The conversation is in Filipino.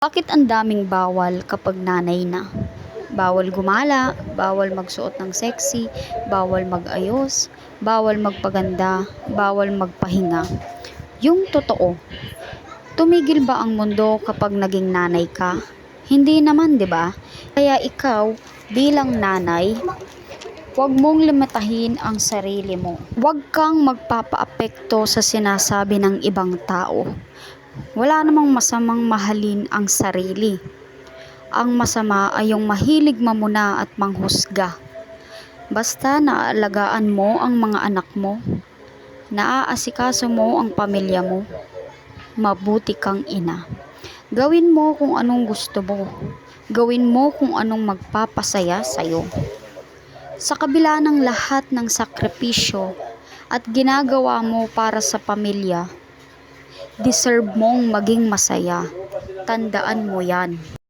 Bakit ang daming bawal kapag nanay na? Bawal gumala, bawal magsuot ng sexy, bawal mag-ayos, bawal magpaganda, bawal magpahinga. Yung totoo, tumigil ba ang mundo kapag naging nanay ka? Hindi naman, 'di ba? Kaya ikaw bilang nanay, huwag mong limitahin ang sarili mo. Huwag kang magpapaapekto sa sinasabi ng ibang tao. Wala namang masamang mahalin ang sarili. Ang masama ay yung mahilig mamuna at manghusga. Basta naaalagaan mo ang mga anak mo, naaasikaso mo ang pamilya mo, mabuti kang ina. Gawin mo kung anong gusto mo. Gawin mo kung anong magpapasaya sa'yo. Sa kabila ng lahat ng sakripisyo at ginagawa mo para sa pamilya, deserve mong maging masaya. Tandaan mo yan.